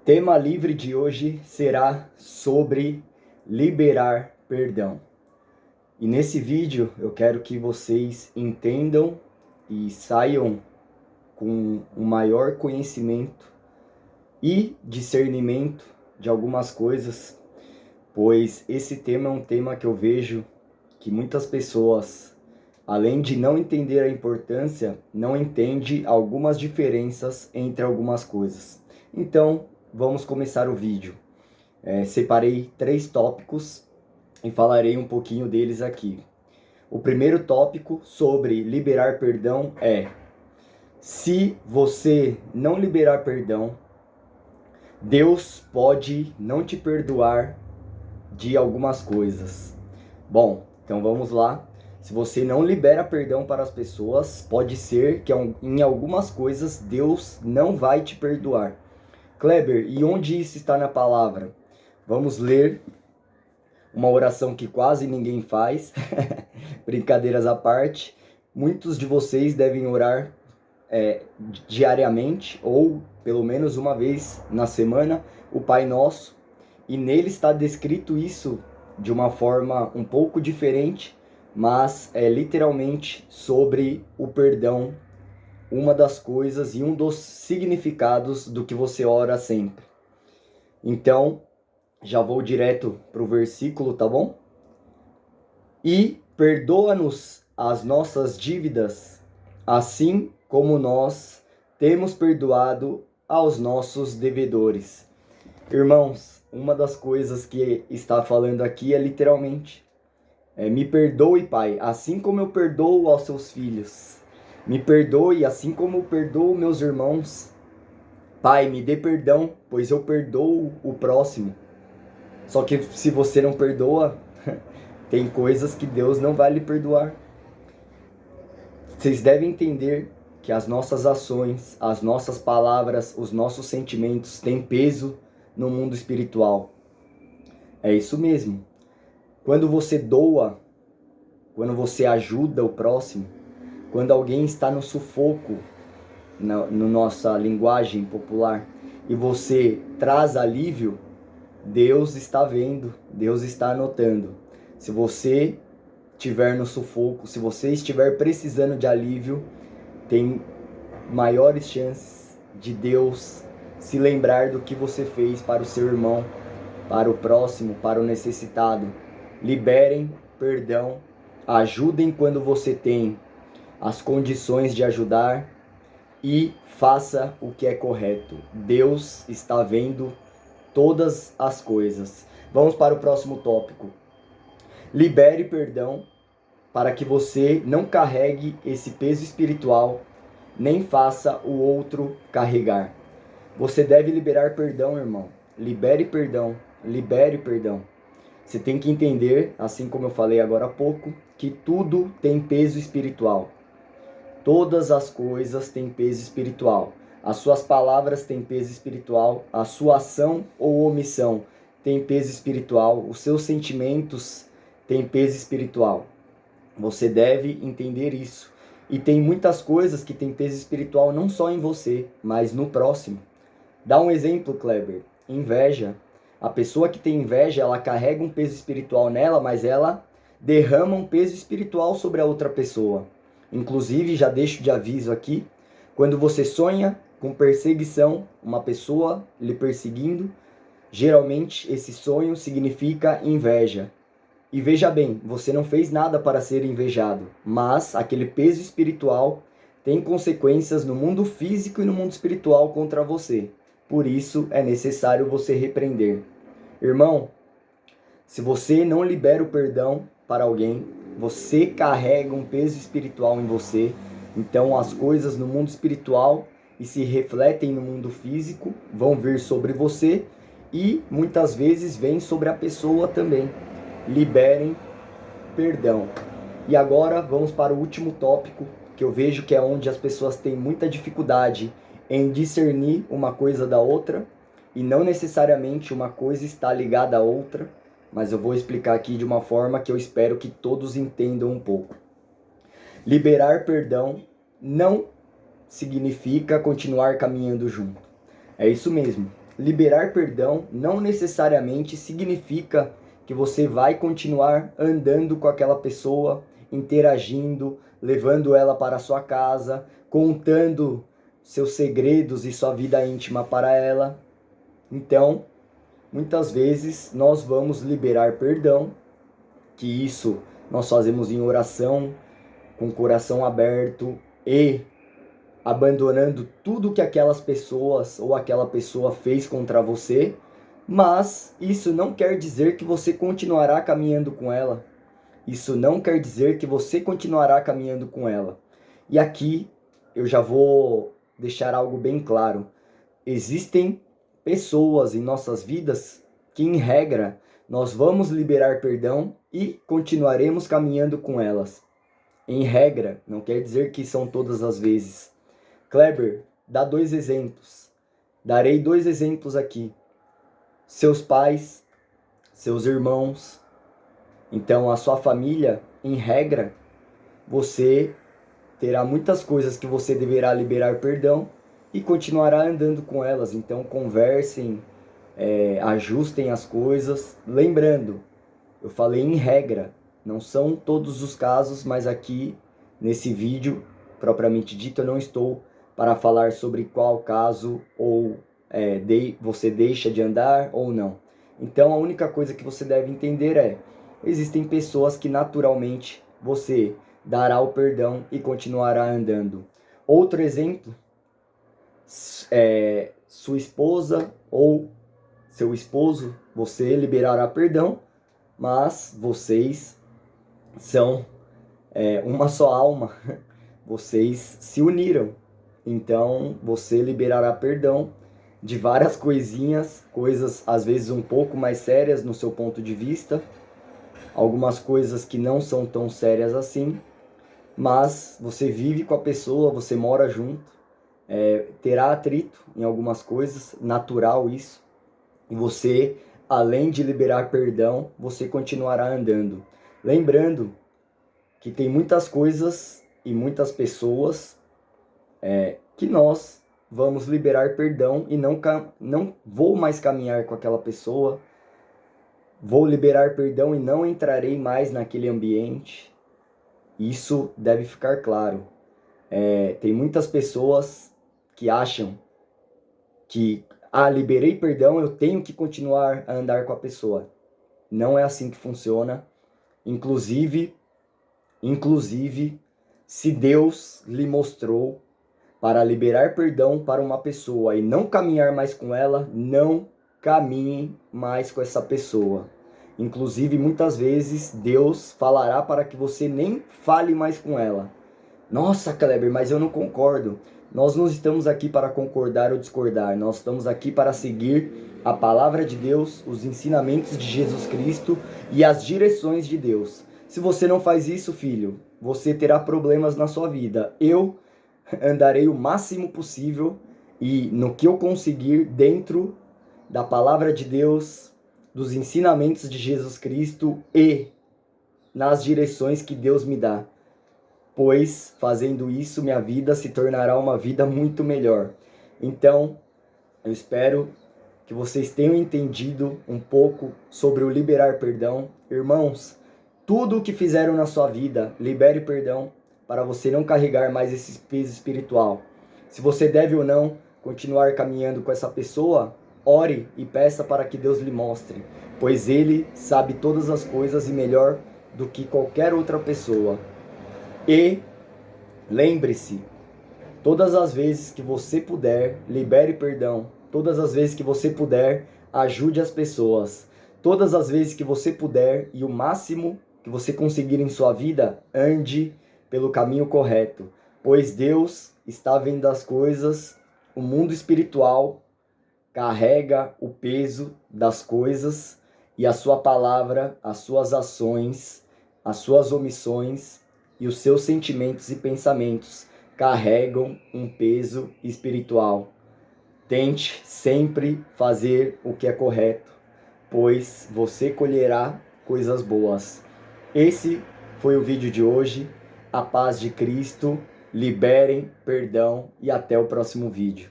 Tema livre de hoje será sobre liberar perdão. E nesse vídeo eu quero que vocês entendam e saiam com um maior conhecimento e discernimento de algumas coisas, pois esse tema é um tema que eu vejo que muitas pessoas, além de não entender a importância, não entende algumas diferenças entre algumas coisas. Então, vamos começar o vídeo. Separei 3 tópicos e falarei um pouquinho deles aqui. O primeiro tópico sobre liberar perdão é: se você não liberar perdão, Deus pode não te perdoar de algumas coisas. Bom, então vamos lá. Se você não libera perdão para as pessoas, pode ser que em algumas coisas Deus não vai te perdoar. Kleber, e onde isso está na palavra? Vamos ler uma oração que quase ninguém faz. Brincadeiras à parte. Muitos de vocês devem orar diariamente, ou pelo menos uma vez na semana, o Pai Nosso. E nele está descrito isso de uma forma um pouco diferente, mas é literalmente sobre o perdão, uma das coisas e um dos significados do que você ora sempre. Então, já vou direto para o versículo, tá bom? E perdoa-nos as nossas dívidas, assim como nós temos perdoado aos nossos devedores. Irmãos, uma das coisas que está falando aqui é literalmente: me perdoe, Pai, assim como eu perdoo aos seus filhos. Me perdoe assim como eu perdoo meus irmãos. Pai, me dê perdão, pois eu perdoo o próximo. Só que se você não perdoa, tem coisas que Deus não vai lhe perdoar. Vocês devem entender que as nossas ações, as nossas palavras, os nossos sentimentos têm peso no mundo espiritual. É isso mesmo. Quando você doa, quando você ajuda o próximo, quando alguém está no sufoco, na nossa linguagem popular, e você traz alívio, Deus está vendo, Deus está anotando. Se você estiver no sufoco, se você estiver precisando de alívio, tem maiores chances de Deus se lembrar do que você fez para o seu irmão, para o próximo, para o necessitado. Liberem perdão, ajudem quando você tem as condições de ajudar e faça o que é correto. Deus está vendo todas as coisas. Vamos para o próximo tópico. Libere perdão para que você não carregue esse peso espiritual, nem faça o outro carregar. Você deve liberar perdão, irmão. Libere perdão. Libere perdão. Você tem que entender, assim como eu falei agora há pouco, que tudo tem peso espiritual. Todas as coisas têm peso espiritual. As suas palavras têm peso espiritual. A sua ação ou omissão tem peso espiritual. Os seus sentimentos têm peso espiritual. Você deve entender isso. E tem muitas coisas que têm peso espiritual não só em você, mas no próximo. Dá um exemplo, Kleber. Inveja. A pessoa que tem inveja, ela carrega um peso espiritual nela, mas ela derrama um peso espiritual sobre a outra pessoa. Inclusive, já deixo de aviso aqui, quando você sonha com perseguição, uma pessoa lhe perseguindo, geralmente esse sonho significa inveja. E veja bem, você não fez nada para ser invejado, mas aquele peso espiritual tem consequências no mundo físico e no mundo espiritual contra você. Por isso é necessário você repreender. Irmão, se você não libera o perdão para alguém, você carrega um peso espiritual em você. Então as coisas no mundo espiritual e se refletem no mundo físico vão vir sobre você e muitas vezes vêm sobre a pessoa também. Liberem perdão. E agora vamos para o último tópico, que eu vejo que é onde as pessoas têm muita dificuldade em discernir uma coisa da outra, e não necessariamente uma coisa está ligada à outra, mas eu vou explicar aqui de uma forma que eu espero que todos entendam um pouco. Liberar perdão não significa continuar caminhando junto. É isso mesmo. liberar perdão não necessariamente significa que você vai continuar andando com aquela pessoa, interagindo, levando ela para a sua casa, contando seus segredos e sua vida íntima para ela. Então, muitas vezes nós vamos liberar perdão, que isso nós fazemos em oração, com o coração aberto e abandonando tudo que aquelas pessoas ou aquela pessoa fez contra você, mas isso não quer dizer que você continuará caminhando com ela. Isso não quer dizer que você continuará caminhando com ela. E aqui eu já vou deixar algo bem claro. Existem pessoas em nossas vidas que, em regra, nós vamos liberar perdão e continuaremos caminhando com elas. Em regra, não quer dizer que são todas as vezes. Kleber, dá 2 exemplos. Darei 2 exemplos aqui. Seus pais, seus irmãos. Então, a sua família, em regra, você terá muitas coisas que você deverá liberar perdão e continuará andando com elas. Então, conversem, ajustem as coisas. Lembrando, eu falei em regra, não são todos os casos, mas aqui, nesse vídeo, propriamente dito, eu não estou para falar sobre qual caso ou você deixa de andar ou não. Então, a única coisa que você deve entender é: existem pessoas que naturalmente você dará o perdão e continuará andando. Outro exemplo, sua esposa ou seu esposo, você liberará perdão, mas vocês são uma só alma, vocês se uniram. Então, você liberará perdão de várias coisinhas, coisas às vezes um pouco mais sérias no seu ponto de vista, algumas coisas que não são tão sérias assim, mas você vive com a pessoa, você mora junto, terá atrito em algumas coisas, natural isso, e você, além de liberar perdão, você continuará andando. Lembrando que tem muitas coisas e muitas pessoas que nós vamos liberar perdão e não vou mais caminhar com aquela pessoa, vou liberar perdão e não entrarei mais naquele ambiente. Isso deve ficar claro. Tem muitas pessoas que acham que, liberei perdão, eu tenho que continuar a andar com a pessoa. Não é assim que funciona. Inclusive, se Deus lhe mostrou para liberar perdão para uma pessoa e não caminhar mais com ela, não caminhe mais com essa pessoa. Inclusive, muitas vezes, Deus falará para que você nem fale mais com ela. Nossa, Kleber, mas eu não concordo. Nós não estamos aqui para concordar ou discordar. Nós estamos aqui para seguir a palavra de Deus, os ensinamentos de Jesus Cristo e as direções de Deus. Se você não faz isso, filho, você terá problemas na sua vida. Eu andarei o máximo possível e no que eu conseguir dentro da palavra de Deus, dos ensinamentos de Jesus Cristo e nas direções que Deus me dá. Pois, fazendo isso, minha vida se tornará uma vida muito melhor. Então, eu espero que vocês tenham entendido um pouco sobre o liberar perdão. Irmãos, tudo o que fizeram na sua vida, libere perdão para você não carregar mais esse peso espiritual. Se você deve ou não continuar caminhando com essa pessoa, ore e peça para que Deus lhe mostre, pois Ele sabe todas as coisas e melhor do que qualquer outra pessoa. E lembre-se, todas as vezes que você puder, libere perdão. Todas as vezes que você puder, ajude as pessoas. Todas as vezes que você puder e o máximo que você conseguir em sua vida, ande pelo caminho correto. Pois Deus está vendo as coisas, o mundo espiritual carrega o peso das coisas e a sua palavra, as suas ações, as suas omissões e os seus sentimentos e pensamentos carregam um peso espiritual. Tente sempre fazer o que é correto, pois você colherá coisas boas. Esse foi o vídeo de hoje. A paz de Cristo, liberem perdão e até o próximo vídeo.